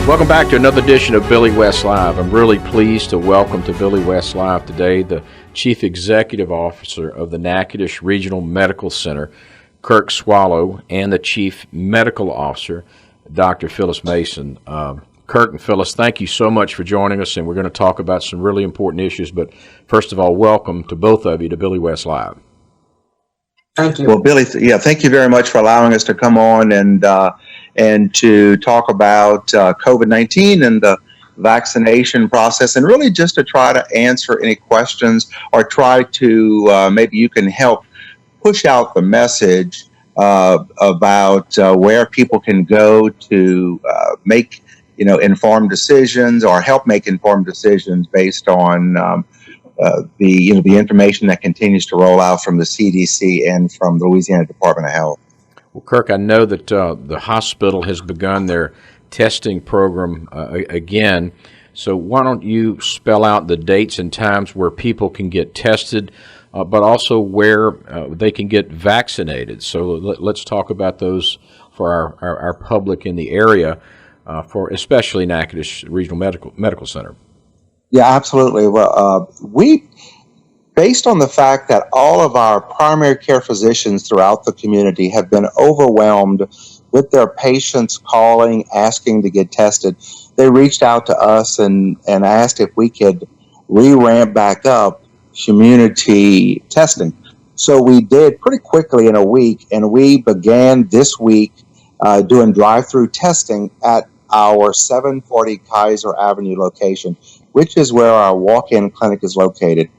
Welcome back to another edition of Billy West Live. I'm really pleased to welcome to Billy West Live today the Chief Executive Officer of the Natchitoches Regional Medical Center, Kirk Soileau, and the Chief Medical Officer, Dr. Phyllis Mason. Kirk and Phyllis, thank you so much for joining us, and we're going to talk about some really important issues. But first of all, welcome to both of you to Billy West Live. Thank you. Well, Billy, thank you very much for allowing us to come on and to talk about COVID-19 and the vaccination process, and really just to try to answer any questions or try to maybe you can help push out the message about where people can go to make informed decisions or help make informed decisions based on the information that continues to roll out from the CDC and from the Louisiana Department of Health. Well, Kirk, I know that the hospital has begun their testing program again, so why don't you spell out the dates and times where people can get tested, but also where they can get vaccinated. So let's talk about those for our public in the area, for especially Natchitoches Regional Medical Center. Yeah, absolutely. Well, based on the fact that all of our primary care physicians throughout the community have been overwhelmed with their patients calling, asking to get tested, they reached out to us and asked if we could re-ramp back up community testing. So we did pretty quickly in a week, and we began this week doing drive-through testing at our 740 Kaiser Avenue location, which is where our walk-in clinic is located.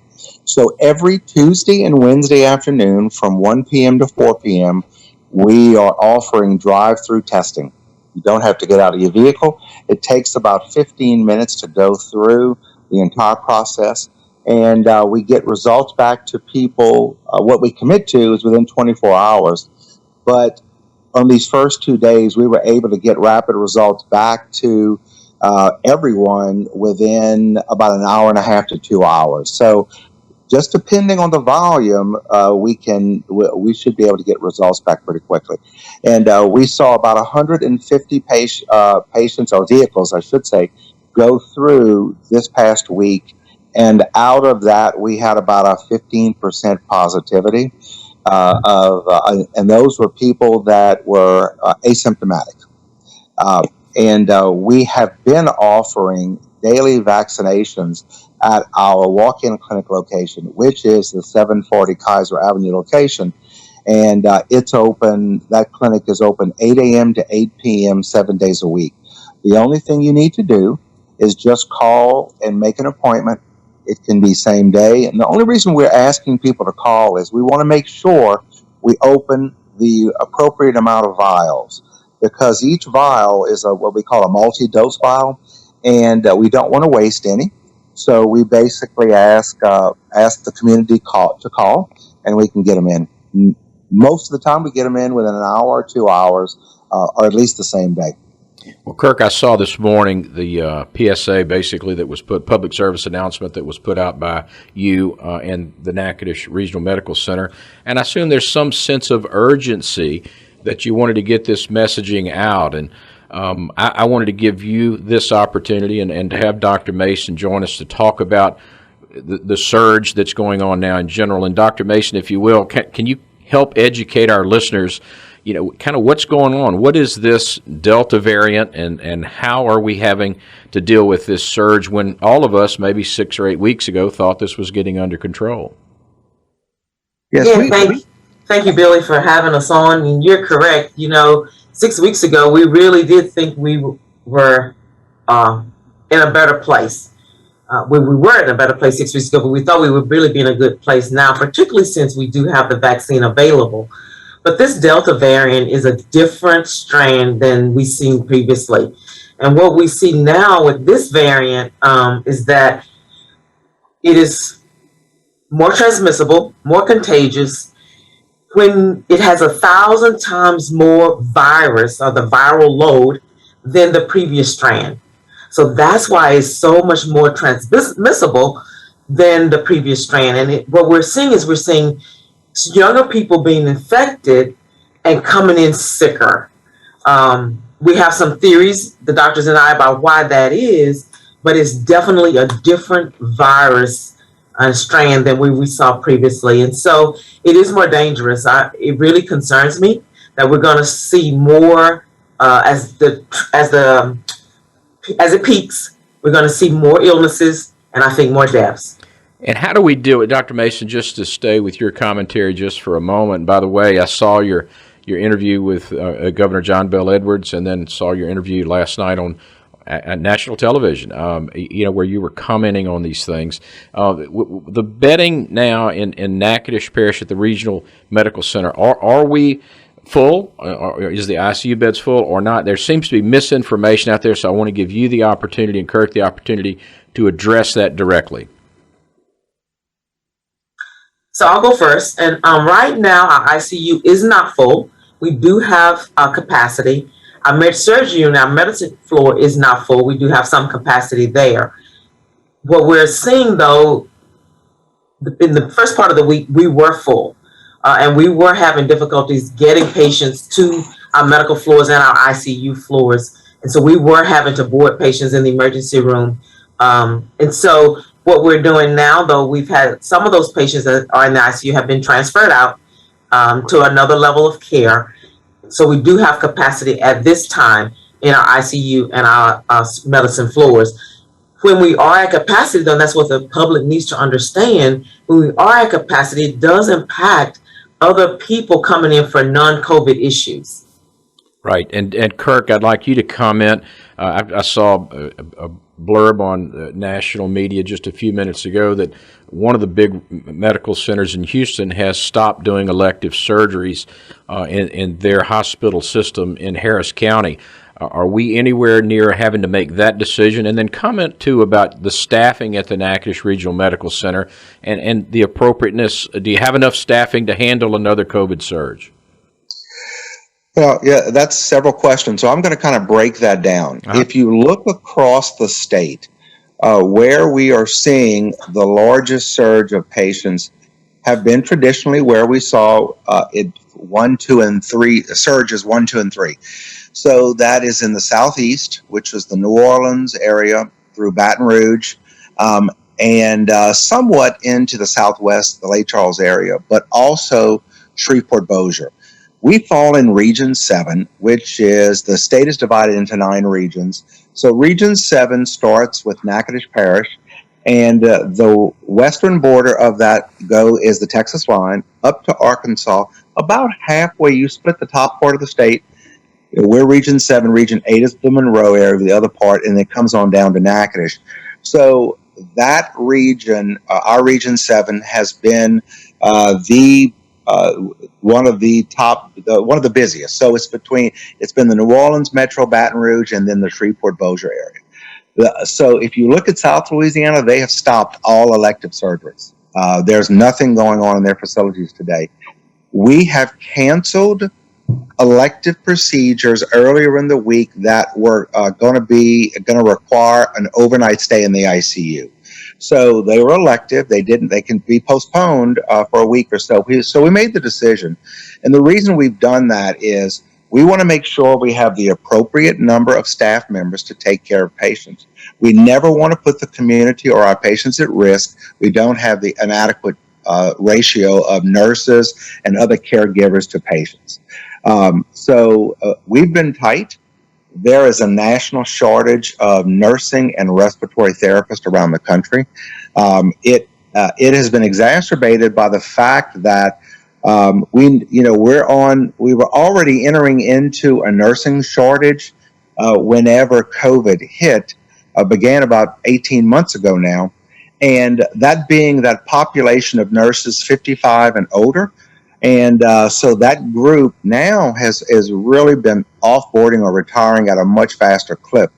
So every Tuesday and Wednesday afternoon from 1 p.m. to 4 p.m., we are offering drive-through testing. You don't have to get out of your vehicle. It takes about 15 minutes to go through the entire process, and we get results back to people. What we commit to is within 24 hours. But on these first 2 days, we were able to get rapid results back to everyone within about an hour and a half to 2 hours. So just depending on the volume, we should be able to get results back pretty quickly. And we saw about 150 patients, or vehicles, I should say, go through this past week. And out of that, we had about a 15% positivity. And those were people that were asymptomatic. And we have been offering daily vaccinations at our walk-in clinic location, which is the 740 Kaiser Avenue location. And it's open, that clinic is open 8 a.m. to 8 p.m. 7 days a week. The only thing you need to do is just call and make an appointment. It can be same day. And the only reason we're asking people to call is we want to make sure we open the appropriate amount of vials, because each vial is what we call a multi-dose vial, and we don't want to waste any. So we basically ask the community to call, and we can get them in. Most of the time, we get them in within an hour or 2 hours, or at least the same day. Well, Kirk, I saw this morning the PSA basically that was public service announcement that was put out by you and the Natchitoches Regional Medical Center, and I assume there's some sense of urgency that you wanted to get this messaging out, and I wanted to give you this opportunity and to have Dr. Mason join us to talk about the surge that's going on now in general. And Dr. Mason, if you will, can you help educate our listeners, kind of what's going on? What is this Delta variant, and how are we having to deal with this surge when all of us, maybe 6 or 8 weeks ago, thought this was getting under control? Yes, Thank you, Billy, for having us on. And you're correct. 6 weeks ago, we really did think we were in a better place. We were in a better place 6 weeks ago, but we thought we would really be in a good place now, particularly since we do have the vaccine available. But this Delta variant is a different strain than we've seen previously. And what we see now with this variant is that it is more transmissible, more contagious, when it has 1,000 times more virus, or the viral load, than the previous strand. So that's why it's so much more transmissible than the previous strand. And what we're seeing is younger people being infected and coming in sicker. We have some theories, the doctors and I, about why that is, but it's definitely a different virus strand than we saw previously. And so it is more dangerous. It really concerns me that we're going to see more as it peaks. We're going to see more illnesses and I think more deaths. And how do we deal with, Dr. Mason, just to stay with your commentary just for a moment? By the way, I saw your interview with Governor John Bel Edwards, and then saw your interview last night on at national television, where you were commenting on these things. The bedding now in Natchitoches Parish at the Regional Medical Center, are we full? Or is the ICU beds full or not? There seems to be misinformation out there, so I want to give you the opportunity and Kirk the opportunity to address that directly. So I'll go first. And right now, our ICU is not full. We do have capacity. Our med-surg unit, our medicine floor is not full. We do have some capacity there. What we're seeing, though, in the first part of the week, we were full. And we were having difficulties getting patients to our medical floors and our ICU floors. And so we were having to board patients in the emergency room. And so what we're doing now, though, we've had some of those patients that are in the ICU have been transferred out to another level of care. So we do have capacity at this time in our ICU and our medicine floors. When we are at capacity, though, that's what the public needs to understand. When we are at capacity, it does impact other people coming in for non-COVID issues. Right. And Kirk, I'd like you to comment. I saw a blurb on national media just a few minutes ago that one of the big medical centers in Houston has stopped doing elective surgeries in their hospital system in Harris County. Are we anywhere near having to make that decision? And then comment, too, about the staffing at the Natchitoches Regional Medical Center and the appropriateness. Do you have enough staffing to handle another COVID surge? Well, yeah, that's several questions. So I'm going to kind of break that down. If you look across the state, where we are seeing the largest surge of patients have been traditionally where we saw it 1, 2, and 3 surges 1, 2, and 3. So that is in the southeast, which is the New Orleans area through Baton Rouge, and somewhat into the southwest, the Lake Charles area, but also Shreveport-Bossier. We fall in Region 7, which is, the state is divided into 9 regions. So Region 7 starts with Natchitoches Parish, and the western border of that is the Texas line up to Arkansas. About halfway, you split the top part of the state. We're Region 7. Region 8 is the Monroe area, the other part, and it comes on down to Natchitoches. So that region, our Region 7, has been one of the top, one of the busiest. So it's been the New Orleans, Metro, Baton Rouge, and then the Shreveport-Bossier area. So if you look at South Louisiana, they have stopped all elective surgeries. There's nothing going on in their facilities today. We have canceled elective procedures earlier in the week that were going to require an overnight stay in the ICU. So they were elective. They can be postponed for a week or so. So we made the decision. And the reason we've done that is we want to make sure we have the appropriate number of staff members to take care of patients. We never want to put the community or our patients at risk. We don't have an adequate ratio of nurses and other caregivers to patients. So we've been tight. There is a national shortage of nursing and respiratory therapists around the country. It has been exacerbated by the fact that we were already entering into a nursing shortage whenever COVID hit. Began about 18 months ago now, and that being that population of nurses 55 and older. And so that group now has really been offboarding or retiring at a much faster clip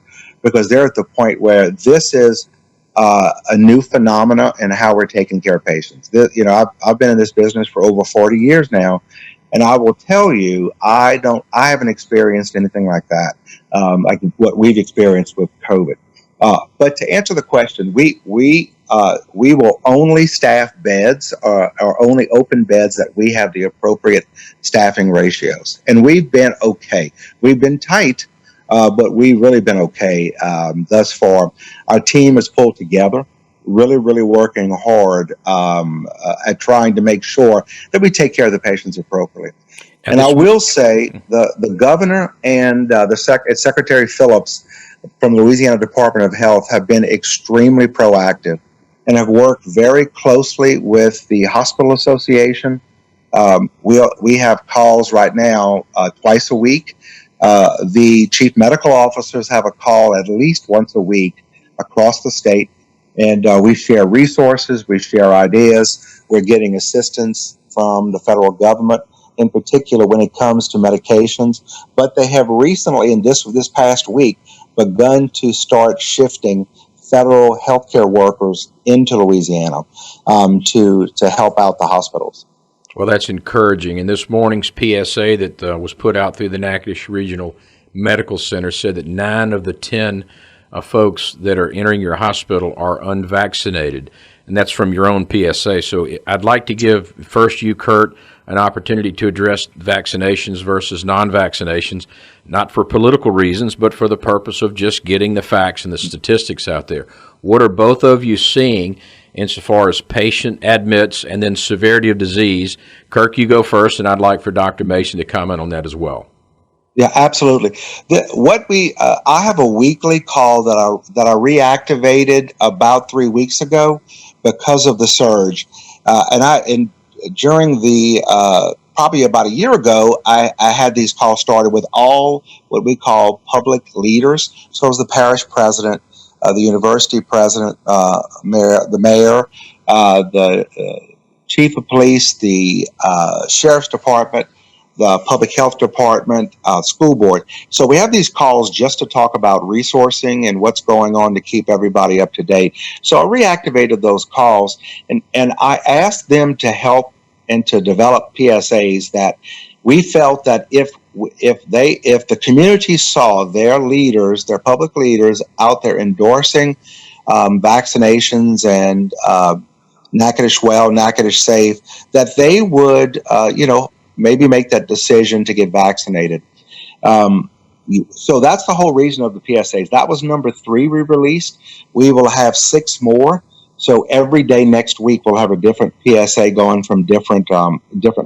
because they're at the point where this is a new phenomena in how we're taking care of patients. I've been in this business for over 40 years now, and I will tell you, I haven't experienced anything like that, like what we've experienced with COVID. But to answer the question, we will only staff beds or only open beds that we have the appropriate staffing ratios. And we've been okay. We've been tight but we've really been okay thus far. Our team is pulled together, really working hard at trying to make sure that we take care of the patients appropriately. And I will say the governor and Secretary Phillips from the Louisiana Department of Health have been extremely proactive and have worked very closely with the Hospital Association. We have calls right now twice a week. The chief medical officers have a call at least once a week across the state, and we share resources, we share ideas, we're getting assistance from the federal government, in particular when it comes to medications. But they have recently, in this past week, begun to start shifting federal healthcare workers into Louisiana to help out the hospitals. Well, that's encouraging. And this morning's PSA that was put out through the Natchitoches Regional Medical Center said that 9 of the 10 folks that are entering your hospital are unvaccinated. And that's from your own PSA. So I'd like to give first you, Kurt, an opportunity to address vaccinations versus non-vaccinations, not for political reasons, but for the purpose of just getting the facts and the statistics out there. What are both of you seeing insofar as patient admits and then severity of disease? Kirk, you go first, and I'd like for Dr. Mason to comment on that as well. Yeah, absolutely. I have a weekly call that I reactivated about 3 weeks ago because of the surge, and during the probably about a year ago, I had these calls started with all what we call public leaders. So it was the parish president, the university president, the mayor, the chief of police, the sheriff's department, the public health department, school board. So we have these calls just to talk about resourcing and what's going on to keep everybody up to date. So I reactivated those calls, and I asked them to help and to develop PSAs that we felt that if the community saw their leaders, their public leaders out there endorsing vaccinations and Natchitoches well, Natchitoches safe, that they would, maybe make that decision to get vaccinated. So that's the whole reason of the PSAs. That was number 3 we released. We will have 6 more. So every day next week we'll have a different PSA going from different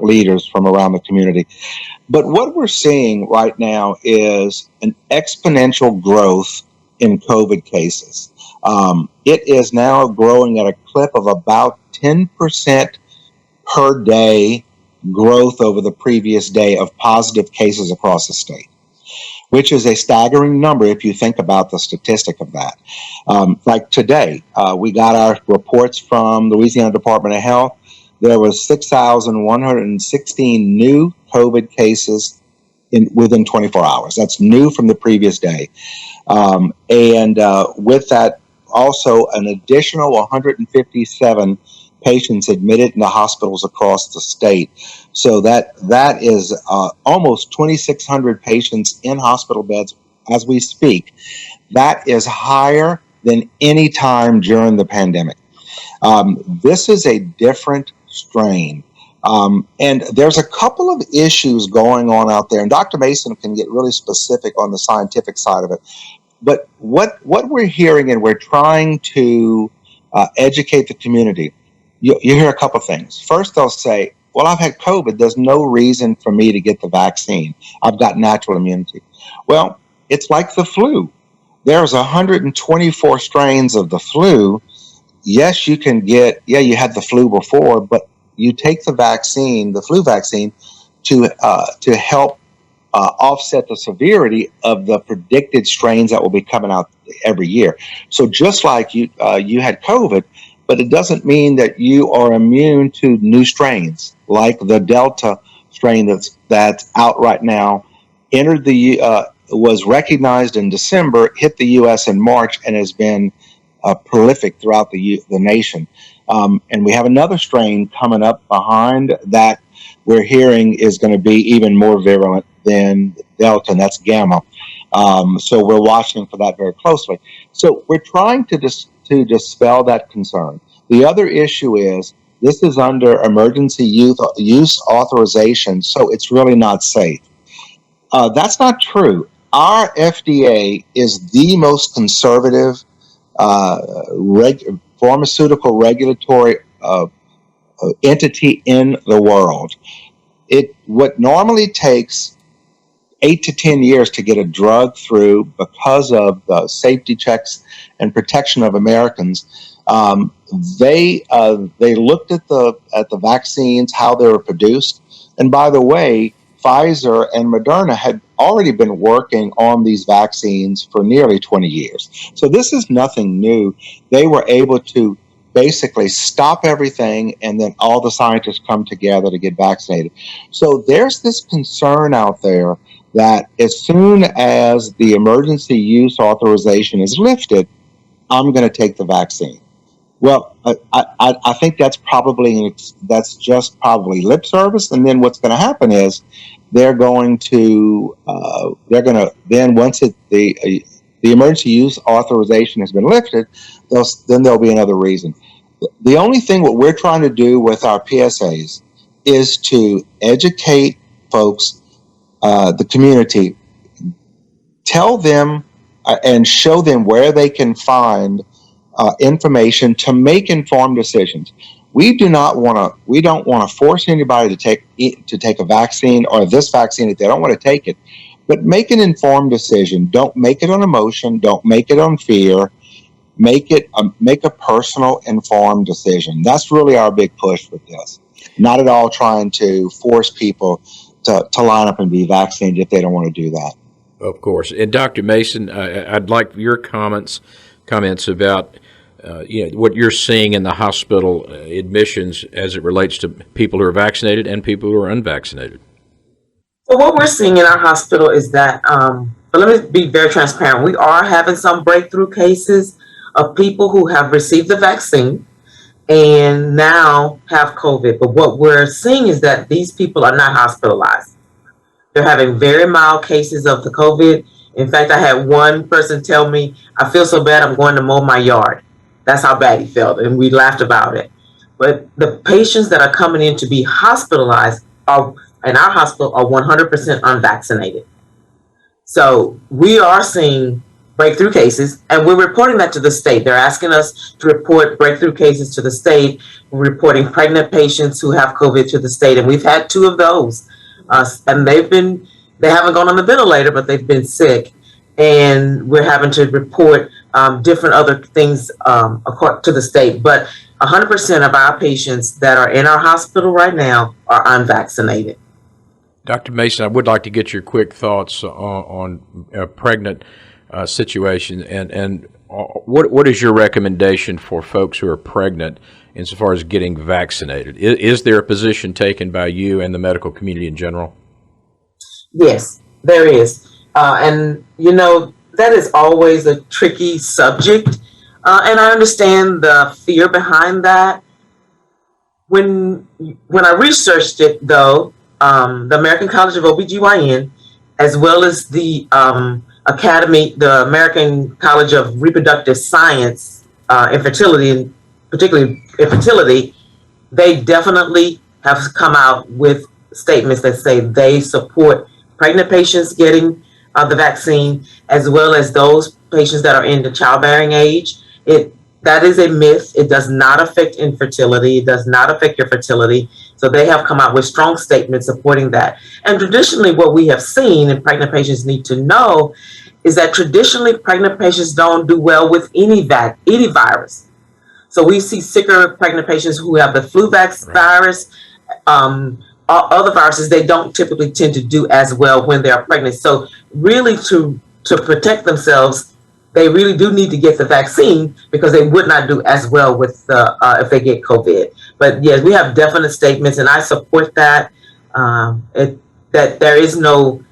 leaders from around the community. But what we're seeing right now is an exponential growth in COVID cases. It is now growing at a clip of about 10% per day growth over the previous day of positive cases across the state, which is a staggering number if you think about the statistic of that. Like today, we got our reports from the Louisiana Department of Health. There was 6,116 new COVID cases within 24 hours. That's new from the previous day. And with that, also an additional 157 patients admitted in the hospitals across the state. So that is almost 2,600 patients in hospital beds as we speak. That is higher than any time during the pandemic. This is a different strain. And there's a couple of issues going on out there, and Dr. Mason can get really specific on the scientific side of it. But what we're hearing, and we're trying to educate the community, you hear a couple things. First, they'll say, well, I've had COVID. There's no reason for me to get the vaccine. I've got natural immunity. Well, it's like the flu. There's 124 strains of the flu. Yes, you can get, you had the flu before, but you take the vaccine, the flu vaccine, to help offset the severity of the predicted strains that will be coming out every year. So just like you had COVID, but it doesn't mean that you are immune to new strains like the Delta strain that's out right now. Was recognized in December, hit the U.S. in March, and has been prolific throughout the nation. And we have another strain coming up behind that we're hearing is going to be even more virulent than Delta, and that's Gamma. So we're watching for that very closely. So we're trying to dispel that concern. The other issue is this is under emergency use authorization, so it's really not safe. That's not true. our FDA is the most conservative pharmaceutical regulatory entity in the world. What normally takes 8 to 10 years to get a drug through because of the safety checks and protection of Americans. They looked at the vaccines, how they were produced, and by the way, Pfizer and Moderna had already been working on these vaccines for nearly 20 years. So this is nothing new. They were able to basically stop everything, and then all the scientists come together to get vaccinated. So there's this concern out there that as soon as the emergency use authorization is lifted, I'm going to take the vaccine. Well, I think that's just probably lip service. And then what's going to happen is once the emergency use authorization has been lifted, then there'll be another reason. The only thing what we're trying to do with our PSAs is to educate folks, the community, tell them and show them where they can find information to make informed decisions. We don't want to force anybody to take a vaccine or this vaccine if they don't want to take it. But make an informed decision. Don't make it on emotion. Don't make it on fear. Make a personal, informed decision. That's really our big push with this. Not at all trying to force people to line up and be vaccinated if they don't want to do that. Of course. And Dr. Mason, I'd like your comments about what you're seeing in the hospital admissions as it relates to people who are vaccinated and people who are unvaccinated. So what we're seeing in our hospital is that, but let me be very transparent. We are having some breakthrough cases of people who have received the vaccine and now have COVID. But what we're seeing is that these people are not hospitalized. They're having very mild cases of the COVID. In fact, I had one person tell me, I feel so bad, I'm going to mow my yard. That's how bad he felt, and we laughed about it. But the patients that are coming in to be hospitalized in our hospital are 100% unvaccinated. So we are seeing breakthrough cases, and we're reporting that to the state. They're asking us to report breakthrough cases to the state. We're reporting pregnant patients who have COVID to the state, and we've had 2 of those. And they haven't gone on the ventilator, but they've been sick. And we're having to report different other things to the state. But 100% of our patients that are in our hospital right now are unvaccinated. Dr. Mason, I would like to get your quick thoughts on a pregnant situation. And what is your recommendation for folks who are pregnant insofar as getting vaccinated? Is there a position taken by you and the medical community in general? Yes, there is. And, that is always a tricky subject. And I understand the fear behind that. When I researched it, though, the American College of OBGYN, as well as the Academy, the American College of Reproductive Science, infertility, and particularly infertility, they definitely have come out with statements that say they support pregnant patients getting the vaccine, as well as those patients that are in the childbearing age. That is a myth. It does not affect infertility. It does not affect your fertility. So they have come out with strong statements supporting that. And traditionally, what we have seen, and pregnant patients need to know, is that traditionally pregnant patients don't do well with any virus. So we see sicker pregnant patients who have the flu virus, other viruses. They don't typically tend to do as well when they are pregnant. So really, to protect themselves, they really do need to get the vaccine, because they would not do as well with if they get COVID. But yes, we have definite statements, and I support that. That there is no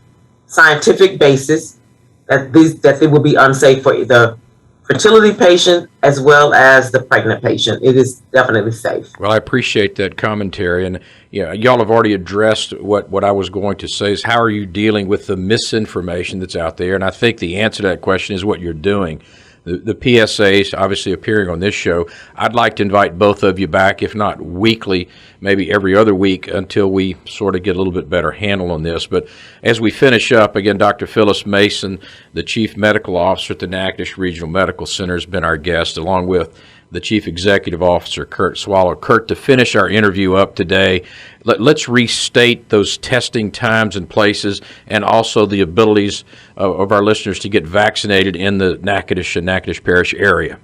scientific basis that it will be unsafe for the fertility patient as well as the pregnant patient. It is definitely safe. Well, I appreciate that commentary, and y'all have already addressed what I was going to say is how are you dealing with the misinformation that's out there, and I think the answer to that question is what you're doing. the PSAs obviously appearing on this show. I'd like to invite both of you back, if not weekly, maybe every other week, until we sort of get a little bit better handle on this. But as we finish up, again, Dr. Phyllis Mason, the Chief Medical Officer at the Natchitoches Regional Medical Center, has been our guest, along with the Chief Executive Officer, Kirk Soileau. Kirk, to finish our interview up today, let's restate those testing times and places, and also the abilities of our listeners to get vaccinated in the Natchitoches and Natchitoches Parish area.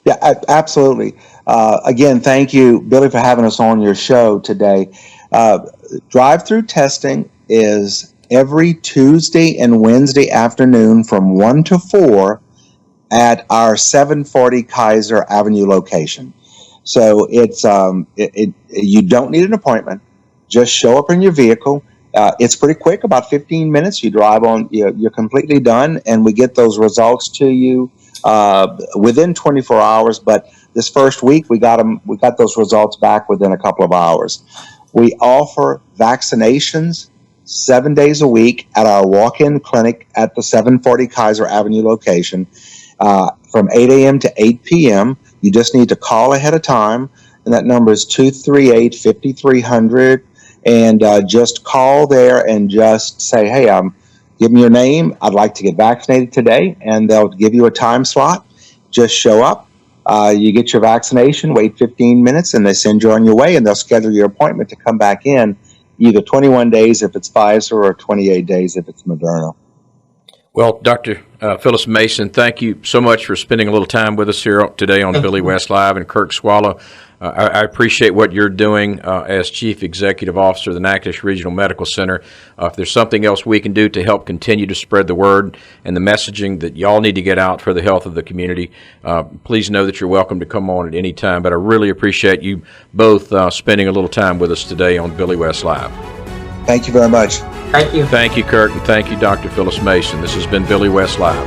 Yeah, absolutely. Again, thank you, Billy, for having us on your show today. Drive-through testing is every Tuesday and Wednesday afternoon from 1 to 4 at our 740 Kaiser Avenue location. So it's you don't need an appointment. Just show up in your vehicle. It's pretty quick, about 15 minutes. You drive on, you're completely done, and we get those results to you within 24 hours. But this first week, we got those results back within a couple of hours. We offer vaccinations 7 days a week at our walk-in clinic at the 740 Kaiser Avenue location. From 8 a.m. to 8 p.m. You just need to call ahead of time, and that number is 238-5300. And just call there and just say, hey, give me your name. I'd like to get vaccinated today, and they'll give you a time slot. Just show up. You get your vaccination, wait 15 minutes, and they send you on your way, and they'll schedule your appointment to come back in either 21 days if it's Pfizer or 28 days if it's Moderna. Well, Dr. Phyllis Mason, thank you so much for spending a little time with us here today on Billy West Live, and Kirk Soileau. I appreciate what you're doing as Chief Executive Officer of the Natchitoches Regional Medical Center. If there's something else we can do to help continue to spread the word and the messaging that y'all need to get out for the health of the community, please know that you're welcome to come on at any time. But I really appreciate you both spending a little time with us today on Billy West Live. Thank you very much. Thank you. Thank you, Kirk, and thank you, Dr. Phyllis Mason. This has been Billy West Live.